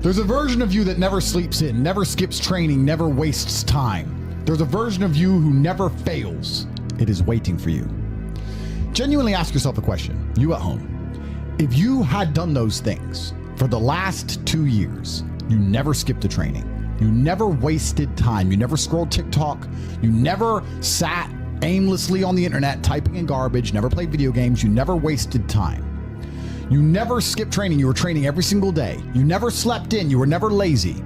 There's a version of you that never sleeps in, never skips training, never wastes time. There's a version of you who never fails. It is waiting for you. Genuinely ask yourself a question, you at home. If you had done those things for the last 2 years, you never skipped a training, you never wasted time, you never scrolled TikTok, you never sat aimlessly on the internet typing in garbage, never played video games, you never wasted time. You never skipped training, you were training every single day. You never slept in, you were never lazy.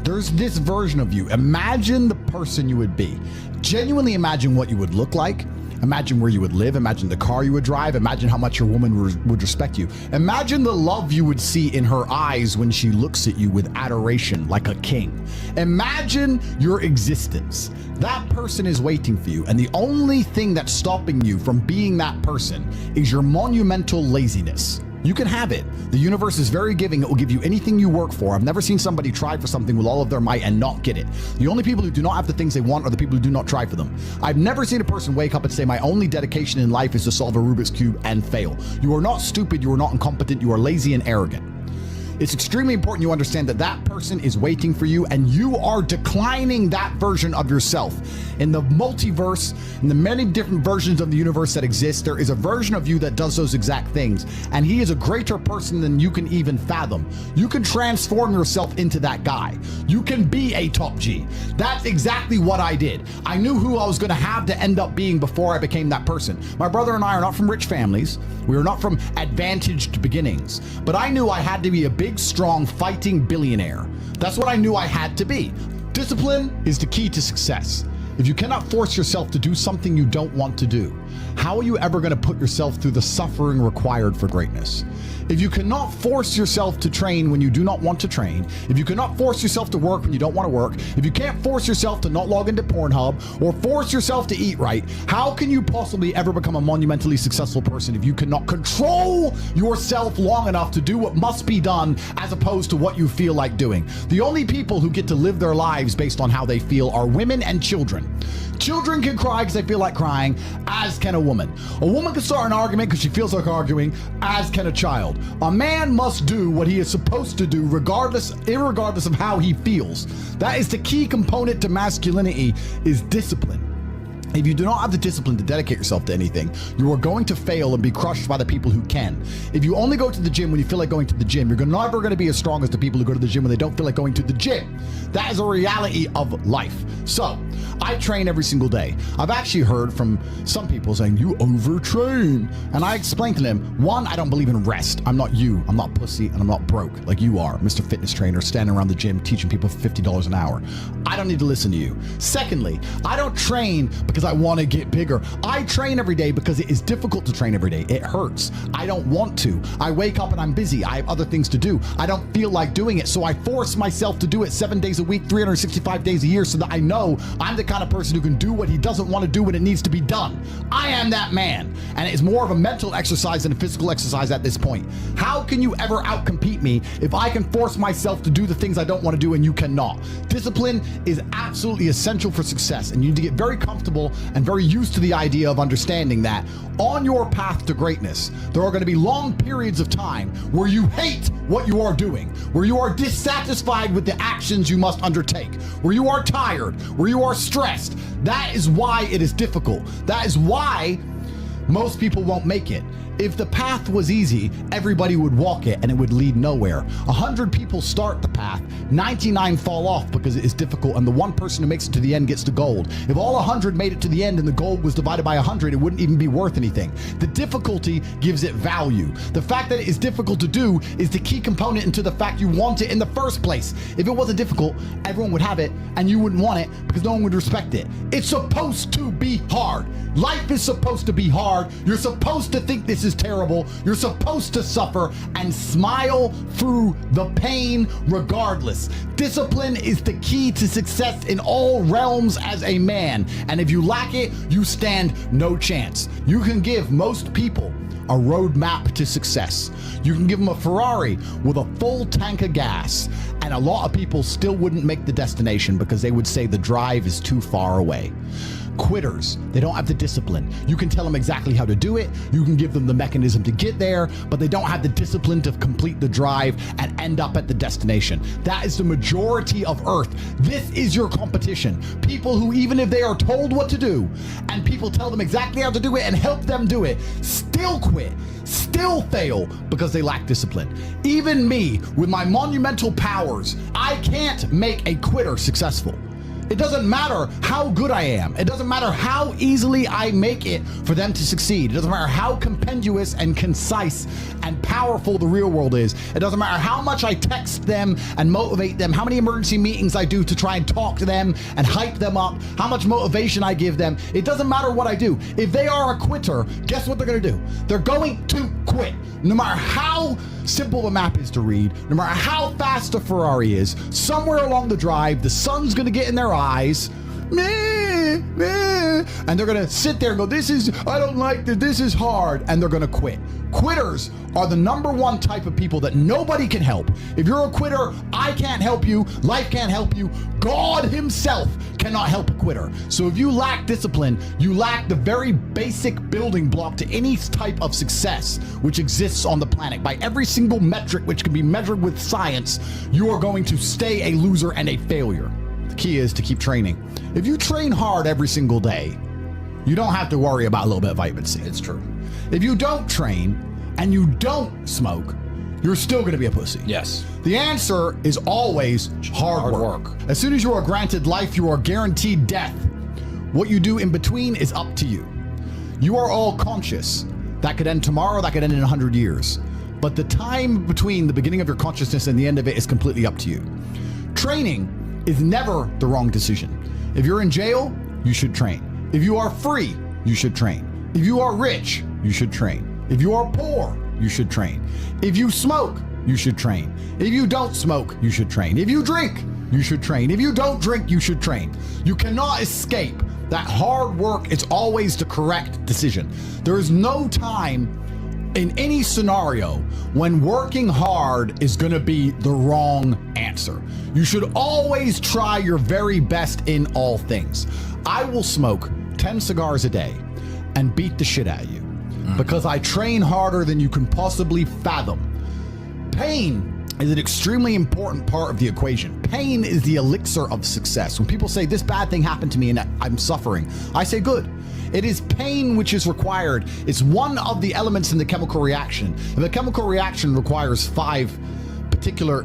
There's this version of you. Imagine the person you would be. Genuinely imagine what you would look like. Imagine where you would live. Imagine the car you would drive. Imagine how much your woman would respect you. Imagine the love you would see in her eyes when she looks at you with adoration like a king. Imagine your existence. That person is waiting for you, and the only thing that's stopping you from being that person is your monumental laziness. You can have it. The universe is very giving. It will give you anything you work for. I've never seen somebody try for something with all of their might and not get it. The only people who do not have the things they want are the people who do not try for them. I've never seen a person wake up and say, my only dedication in life is to solve a Rubik's Cube and fail. You are not stupid. You are not incompetent. You are lazy and arrogant. It's extremely important you understand that that person is waiting for you, and you are declining that version of yourself. In the multiverse, in the many different versions of the universe that exist, there is a version of you that does those exact things, and he is a greater person than you can even fathom. You can transform yourself into that guy. You can be a top G. That's exactly what I did. I knew who I was going to have to end up being before I became that person. My brother and I are not from rich families. We are not from advantaged beginnings, but I knew I had to be a big, strong, fighting billionaire. That's what I knew I had to be. Discipline is the key to success. If you cannot force yourself to do something you don't want to do, how are you ever going to put yourself through the suffering required for greatness? If you cannot force yourself to train when you do not want to train, if you cannot force yourself to work when you don't want to work, if you can't force yourself to not log into Pornhub or force yourself to eat right, how can you possibly ever become a monumentally successful person if you cannot control yourself long enough to do what must be done as opposed to what you feel like doing? The only people who get to live their lives based on how they feel are women and children. Children can cry because they feel like crying, as can a woman. A woman can start an argument because she feels like arguing, as can a child. A man must do what he is supposed to do irregardless of how he feels. That is the key component to masculinity, is discipline. If you do not have the discipline to dedicate yourself to anything, you are going to fail and be crushed by the people who can. If you only go to the gym when you feel like going to the gym, you're never going to be as strong as the people who go to the gym when they don't feel like going to the gym. That is a reality of life. So, I train every single day. I've actually heard from some people saying, you overtrain. And I explained to them, one, I don't believe in rest. I'm not you. I'm not pussy, and I'm not broke like you are, Mr. Fitness Trainer, standing around the gym teaching people for $50 an hour. I don't need to listen to you. Secondly, I don't train because I want to get bigger. I train every day because it is difficult to train every day. It hurts. I don't want to. I wake up and I'm busy. I have other things to do. I don't feel like doing it, so I force myself to do it 7 days a week, 365 days a year, so that I know I'm the kind of person who can do what he doesn't want to do when it needs to be done. I am that man, and it's more of a mental exercise than a physical exercise at this point. How can you ever outcompete me if I can force myself to do the things I don't want to do and you cannot? Discipline is absolutely essential for success, and you need to get very comfortable and very used to the idea of understanding that on your path to greatness, there are going to be long periods of time where you hate what you are doing, where you are dissatisfied with the actions you must undertake, where you are tired, where you are stressed. That is why it is difficult. That is why most people won't make it. If the path was easy, everybody would walk it and it would lead nowhere. 100 people start the path, 99 fall off because it is difficult, and the one person who makes it to the end gets the gold. If all 100 made it to the end and the gold was divided by 100, it wouldn't even be worth anything. The difficulty gives it value. The fact that it is difficult to do is the key component into the fact you want it in the first place. If it wasn't difficult, everyone would have it and you wouldn't want it because no one would respect it. It's supposed to be hard. Life is supposed to be hard. You're supposed to think this is terrible. You're supposed to suffer and smile through the pain regardless. Discipline is the key to success in all realms as a man. And if you lack it, you stand no chance. You can give most people a roadmap to success. You can give them a Ferrari with a full tank of gas, and a lot of people still wouldn't make the destination because they would say the drive is too far away. Quitters, they don't have the discipline. You can tell them exactly how to do it. You can give them the mechanism to get there, but they don't have the discipline to complete the drive and end up at the destination. That is the majority of Earth. This is your competition. People who, even if they are told what to do and people tell them exactly how to do it and help them do it, still quit, still fail because they lack discipline. Even me, with my monumental powers, I can't make a quitter successful. It doesn't matter how good I am. It doesn't matter how easily I make it for them to succeed. It doesn't matter how compendious and concise and powerful the real world is. It doesn't matter how much I text them and motivate them, how many emergency meetings I do to try and talk to them and hype them up, how much motivation I give them. It doesn't matter what I do. If they are a quitter, guess what they're going to do? They're going to quit. No matter how simple the map is to read, no matter how fast the Ferrari is, somewhere along the drive, the sun's going to get in their eyes, and they're going to sit there and go, I don't like this, this is hard, and they're going to quit. Quitters are the number one type of people that nobody can help. If you're a quitter, I can't help you, life can't help you, God himself cannot help a quitter. So if you lack discipline, you lack the very basic building block to any type of success which exists on the planet. By every single metric which can be measured with science, you are going to stay a loser and a failure. The key is to keep training. If you train hard every single day, you don't have to worry about a little bit of vitamin C. It's true. If you don't train and you don't smoke, you're still going to be a pussy. Yes. The answer is always hard work. As soon as you are granted life, you are guaranteed death. What you do in between is up to you. You are all conscious. That could end tomorrow, that could end in 100 years. But the time between the beginning of your consciousness and the end of it is completely up to you. Training is never the wrong decision. If you're in jail, you should train. If you are free, you should train. If you are rich, you should train. If you are poor, you should train. If you smoke, you should train. If you don't smoke, you should train. If you drink, you should train. If you don't drink, you should train. You cannot escape that hard work is always the correct decision. There is no time in any scenario when working hard is going to be the wrong answer. You should always try your very best in all things. I will smoke 10 cigars a day and beat the shit out of you because I train harder than you can possibly fathom. Pain is an extremely important part of the equation. Pain is the elixir of success. When people say this bad thing happened to me and I'm suffering, I say good. It is pain which is required. It's one of the elements in the chemical reaction. If a chemical reaction requires 5 particular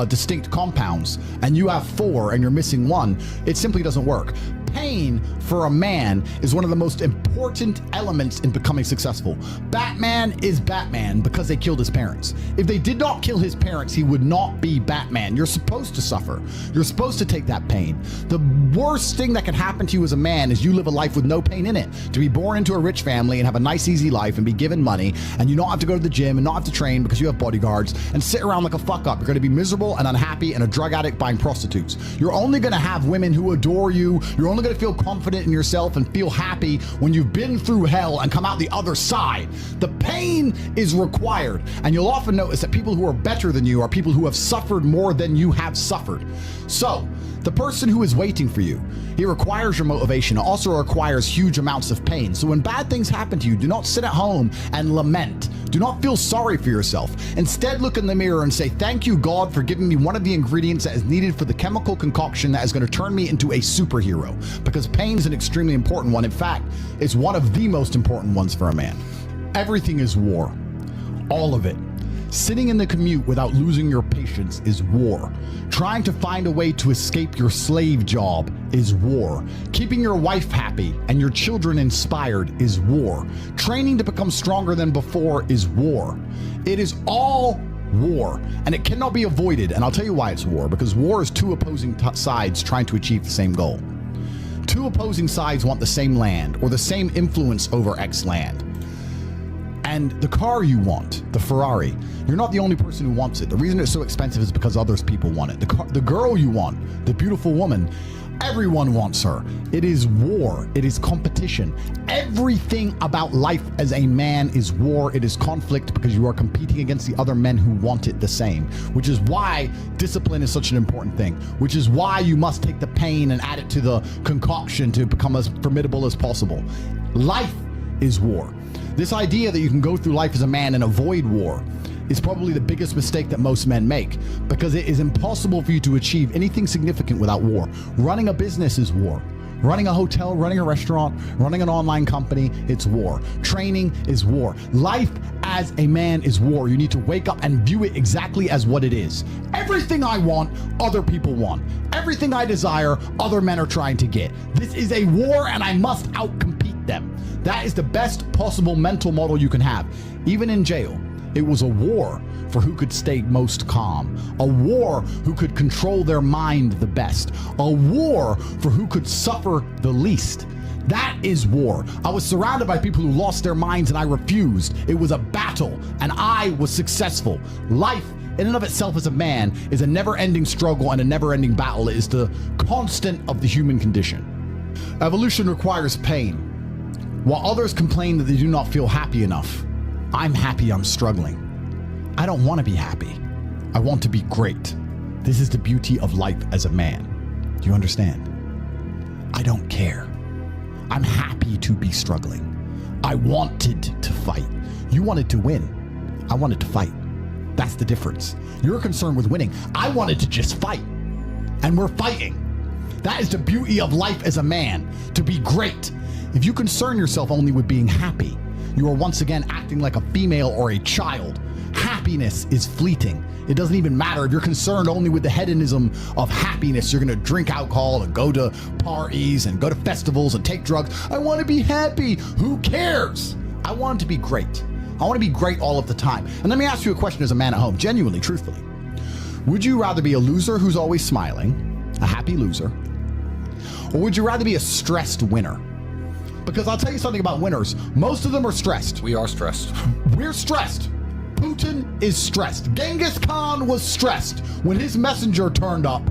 distinct compounds and you have 4 and you're missing 1, it simply doesn't work. Pain for a man is one of the most important elements in becoming successful. Batman is Batman because they killed his parents. If they did not kill his parents, he would not be Batman. You're supposed to suffer. You're supposed to take that pain. The worst thing that can happen to you as a man is you live a life with no pain in it. To be born into a rich family and have a nice easy life and be given money and you don't have to go to the gym and not have to train because you have bodyguards and sit around like a fuck up. You're going to be miserable and unhappy and a drug addict buying prostitutes. You're only going to have women who adore you. You're only going to feel confident in yourself and feel happy when you've been through hell and come out the other side. The pain is required, and you'll often notice that people who are better than you are people who have suffered more than you have suffered. So the person who is waiting for you, he requires your motivation. It also requires huge amounts of pain. So when bad things happen to you, do not sit at home and lament. Do not feel sorry for yourself. Instead, look in the mirror and say, thank you, God, for giving me one of the ingredients that is needed for the chemical concoction that is going to turn me into a superhero. Because pain is an extremely important one. In fact, it's one of the most important ones for a man. Everything is war. All of it. Sitting in the commute without losing your patience is war. Trying to find a way to escape your slave job is war. Keeping your wife happy and your children inspired is war. Training to become stronger than before is war. It is all war, and it cannot be avoided. And I'll tell you why it's war, because war is 2 opposing sides trying to achieve the same goal. 2 opposing sides want the same land or the same influence over X land. And the car you want, the Ferrari, you're not the only person who wants it. The reason it's so expensive is because others people want it. The girl you want, the beautiful woman, Everyone wants her. It is war. It is competition. Everything about life as a man is war. It is conflict because you are competing against the other men who want it the same, which is why discipline is such an important thing, which is why you must take the pain and add it to the concoction to become as formidable as possible. Life is war. This idea that you can go through life as a man and avoid war is probably the biggest mistake that most men make, because it is impossible for you to achieve anything significant without war. Running a business is war. Running a hotel, running a restaurant, running an online company, it's war. Training is war. Life as a man is war. You need to wake up and view it exactly as what it is. Everything I want, other people want. Everything I desire, other men are trying to get. This is a war and I must outcompete them. That is the best possible mental model you can have. Even in jail, it was a war for who could stay most calm, a war who could control their mind the best, a war for who could suffer the least. That is war. I was surrounded by people who lost their minds and I refused. It was a battle and I was successful. Life in and of itself as a man is a never-ending struggle and a never-ending battle. It is the constant of the human condition. Evolution requires pain. While others complain that they do not feel happy enough, I'm happy I'm struggling. I don't want to be happy. I want to be great. This is the beauty of life as a man. Do you understand? I don't care. I'm happy to be struggling. I wanted to fight. You wanted to win. I wanted to fight. That's the difference. You're concerned with winning. I wanted to just fight. And we're fighting. That is the beauty of life as a man, to be great. If you concern yourself only with being happy, you are once again acting like a female or a child. Happiness is fleeting. It doesn't even matter if you're concerned only with the hedonism of happiness. You're going to drink alcohol and go to parties and go to festivals and take drugs. I want to be happy. Who cares? I want to be great. I want to be great all of the time. And let me ask you a question as a man at home, genuinely, truthfully. Would you rather be a loser who's always smiling, a happy loser, or would you rather be a stressed winner? Because I'll tell you something about winners. Most of them are stressed. We are stressed. We're stressed. Putin is stressed. Genghis Khan was stressed when his messenger turned up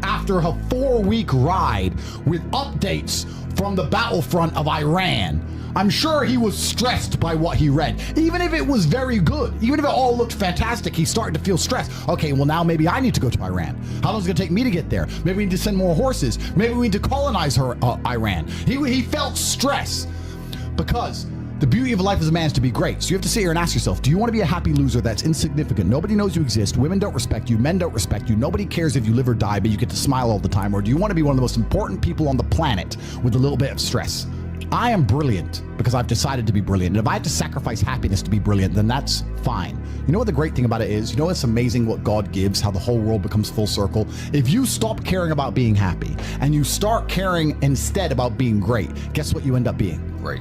after a 4-week ride with updates from the battlefront of Iran. I'm sure he was stressed by what he read. Even if it was very good, even if it all looked fantastic, he started to feel stressed. Okay, well now maybe I need to go to Iran. How long is it gonna take me to get there? Maybe we need to send more horses. Maybe we need to colonize Iran. He felt stress because the beauty of life as a man is to be great. So you have to sit here and ask yourself, do you want to be a happy loser that's insignificant? Nobody knows you exist. Women don't respect you. Men don't respect you. Nobody cares if you live or die, but you get to smile all the time. Or do you want to be one of the most important people on the planet with a little bit of stress? I am brilliant because I've decided to be brilliant. And if I have to sacrifice happiness to be brilliant, then that's fine. You know what the great thing about it is? You know it's amazing what God gives, how the whole world becomes full circle? If you stop caring about being happy and you start caring instead about being great, guess what you end up being? Great.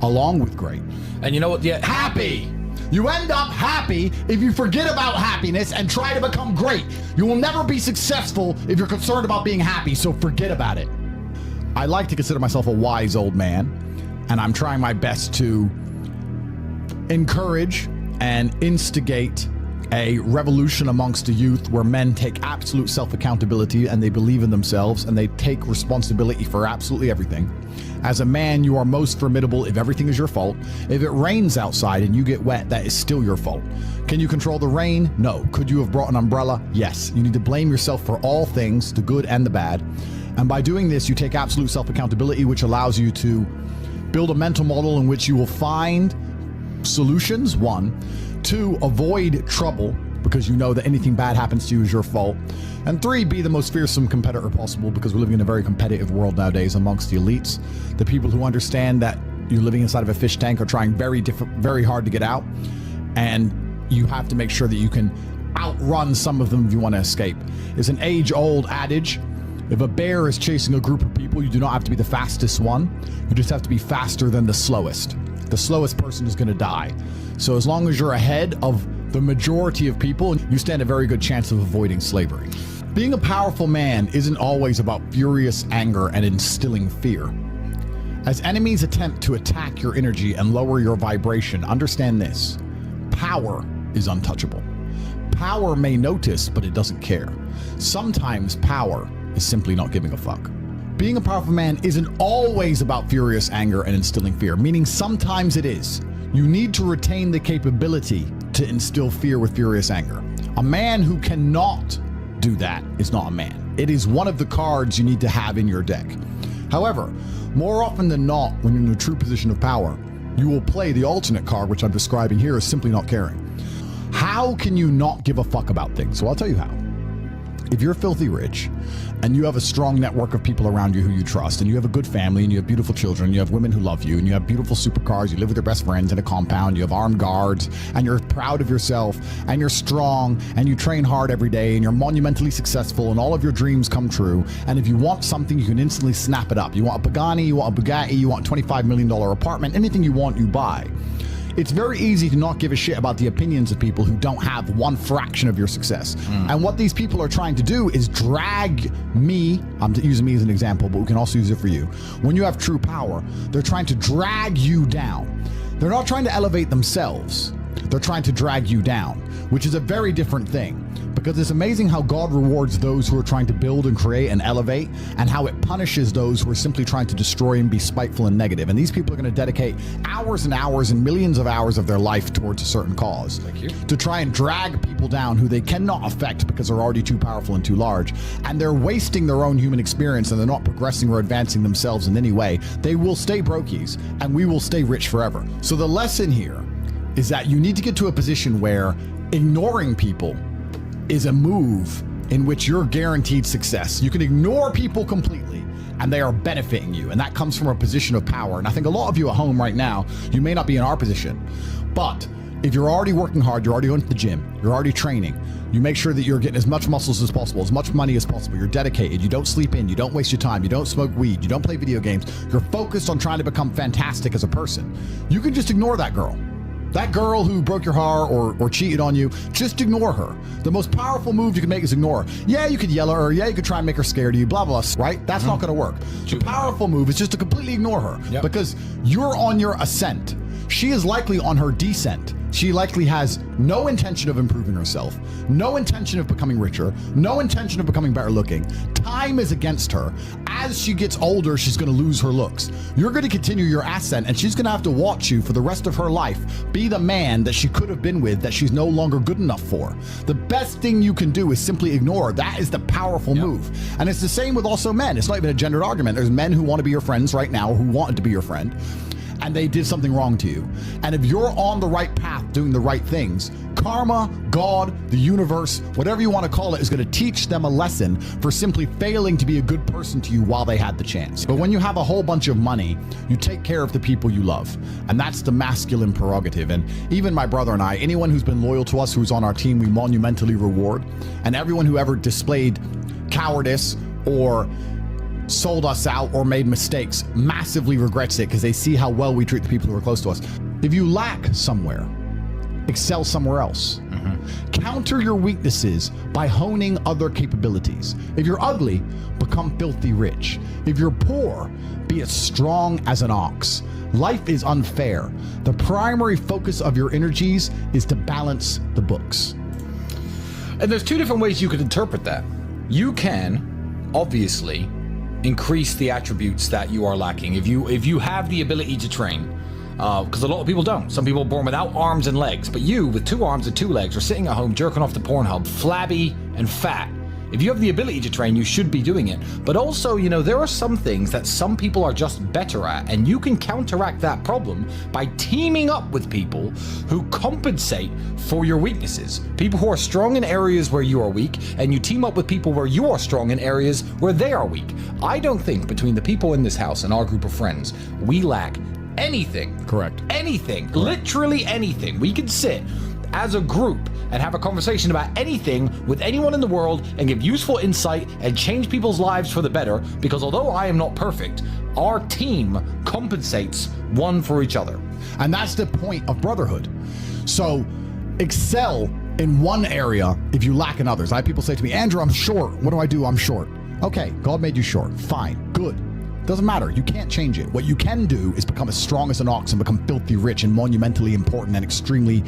Along with great. And you know what? Yeah, Happy. You end up happy if you forget about happiness and try to become great. You will never be successful if you're concerned about being happy, so forget about it. I like to consider myself a wise old man, and I'm trying my best to encourage and instigate a revolution amongst the youth where men take absolute self-accountability and they believe in themselves and they take responsibility for absolutely everything. As a man, you are most formidable if everything is your fault. If it rains outside and you get wet, that is still your fault. Can you control the rain? No. Could you have brought an umbrella? Yes. You need to blame yourself for all things, the good and the bad. And by doing this, you take absolute self-accountability, which allows you to build a mental model in which you will find solutions, 1, 2, avoid trouble, because you know that anything bad happens to you is your fault, and 3, be the most fearsome competitor possible, because we're living in a very competitive world nowadays amongst the elites. The people who understand that you're living inside of a fish tank are trying very hard to get out, and you have to make sure that you can outrun some of them if you want to escape. It's an age-old adage. If a bear is chasing a group of people, you do not have to be the fastest one. You just have to be faster than the slowest. The slowest person is going to die. So as long as you're ahead of the majority of people, you stand a very good chance of avoiding slavery. Being a powerful man isn't always about furious anger and instilling fear. As enemies attempt to attack your energy and lower your vibration, understand this: power is untouchable. Power may notice, but it doesn't care. Sometimes power is simply not giving a fuck. Being a powerful man isn't always about furious anger and instilling fear, meaning sometimes it is. You need to retain the capability to instill fear with furious anger. A man who cannot do that is not a man. It is one of the cards you need to have in your deck. However, more often than not, when you're in a true position of power, you will play the alternate card, which I'm describing here, as simply not caring. How can you not give a fuck about things? So I'll tell you how. If you're filthy rich and you have a strong network of people around you who you trust, and you have a good family, and you have beautiful children, you have women who love you, and you have beautiful supercars, you live with your best friends in a compound, you have armed guards, and you're proud of yourself, and you're strong, and you train hard every day, and you're monumentally successful, and all of your dreams come true, and if you want something, you can instantly snap it up. You want a Pagani, you want a Bugatti, you want a $25 million apartment, anything you want, you buy. It's very easy to not give a shit about the opinions of people who don't have one fraction of your success. And what these people are trying to do is drag me, I'm using me as an example, but we can also use it for you. When you have true power, they're trying to drag you down. They're not trying to elevate themselves. They're trying to drag you down, which is a very different thing. Because it's amazing how God rewards those who are trying to build and create and elevate, and how it punishes those who are simply trying to destroy and be spiteful and negative. And these people are going to dedicate hours and hours and millions of hours of their life towards a certain cause. Thank you. To try and drag people down who they cannot affect because they're already too powerful and too large. And they're wasting their own human experience, and they're not progressing or advancing themselves in any way. They will stay brokies, and we will stay rich forever. So the lesson here is that you need to get to a position where ignoring people is a move in which you're guaranteed success. You can ignore people completely and they are benefiting you. And that comes from a position of power. And I think a lot of you at home right now, you may not be in our position, but if you're already working hard, you're already going to the gym, you're already training, you make sure that you're getting as much muscles as possible, as much money as possible, you're dedicated, you don't sleep in, you don't waste your time, you don't smoke weed, you don't play video games, you're focused on trying to become fantastic as a person. You can just ignore that girl. That girl who broke your heart or cheated on you, just ignore her. The most powerful move you can make is ignore her. Yeah, you could yell at her. Yeah, you could try and make her scared of you, blah, blah, right? That's not going to work. The powerful move is just to completely ignore her because you're on your ascent. She is likely on her descent. She likely has no intention of improving herself, no intention of becoming richer, no intention of becoming better looking. Time is against her. As she gets older, she's going to lose her looks. You're going to continue your ascent, and she's going to have to watch you for the rest of her life be the man that she could have been with that she's no longer good enough for. The best thing you can do is simply ignore her. That is the powerful move. And it's the same with also men. It's not even a gendered argument. There's men who want to be your friends right now, who wanted to be your friend, and they did something wrong to you. And if you're on the right path doing the right things, karma, God, the universe, whatever you want to call it, is going to teach them a lesson for simply failing to be a good person to you while they had the chance. But when you have a whole bunch of money, you take care of the people you love. And that's the masculine prerogative. And even my brother and I, anyone who's been loyal to us, who's on our team, we monumentally reward. And everyone who ever displayed cowardice or sold us out or made mistakes massively regrets it because they see how well we treat the people who are close to us. If you lack somewhere, excel somewhere else. Counter your weaknesses by honing other capabilities. If you're ugly, become filthy rich. If you're poor, be as strong as an ox. Life is unfair. The primary focus of your energies is to balance the books. And there's two different ways you could interpret that. You can, obviously, increase the attributes that you are lacking. If you have the ability to train, because a lot of people don't. Some people are born without arms and legs, but you, with 2 arms and 2 legs, are sitting at home jerking off to Pornhub, flabby and fat. If you have the ability to train, you should be doing it. But also, you know, there are some things that some people are just better at, and you can counteract that problem by teaming up with people who compensate for your weaknesses. People who are strong in areas where you are weak, and you team up with people where you are strong in areas where they are weak. I don't think between the people in this house and our group of friends, we lack anything. Correct. Anything. Correct. Literally anything. We can sit as a group and have a conversation about anything with anyone in the world and give useful insight and change people's lives for the better, because although I am not perfect, our team compensates one for each other. And that's the point of brotherhood. So excel in one area if you lack in others. I have people say to me, Andrew, I'm short. What do I do? I'm short. Okay, God made you short. Fine, good. Doesn't matter. You can't change it. What you can do is become as strong as an ox and become filthy rich and monumentally important and extremely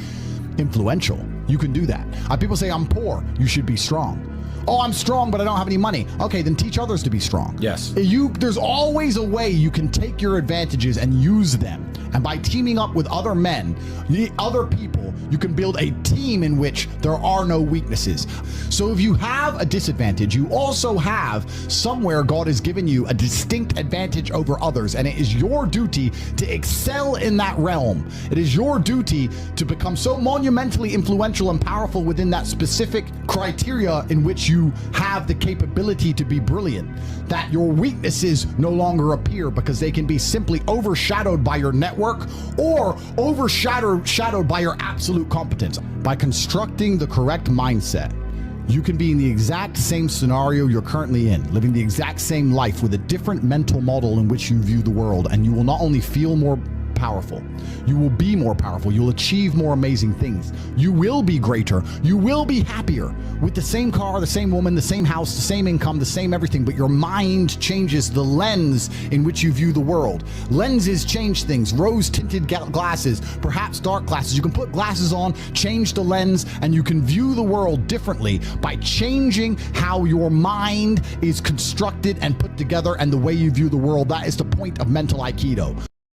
influential. You can do that. People say, I'm poor. You should be strong. Oh, I'm strong, but I don't have any money. Okay, then teach others to be strong. Yes. There's always a way you can take your advantages and use them. And by teaming up with other men, other people, you can build a team in which there are no weaknesses. So if you have a disadvantage, you also have somewhere God has given you a distinct advantage over others. And it is your duty to excel in that realm. It is your duty to become so monumentally influential and powerful within that specific criteria in which you have the capability to be brilliant, that your weaknesses no longer appear because they can be simply overshadowed by your network or overshadowed by your absolute competence. By constructing the correct mindset, you can be in the exact same scenario you're currently in, living the exact same life with a different mental model in which you view the world, and you will not only feel more powerful, you will be more powerful, you'll achieve more amazing things, you will be greater, you will be happier with the same car, the same woman, the same house, the same income, the same everything, but your mind changes the lens in which you view the world. Lenses change things. Rose-tinted glasses, perhaps dark glasses. You can put glasses on, change the lens, and you can view the world differently by changing how your mind is constructed and put together and the way you view the world. That is the point of mental Aikido.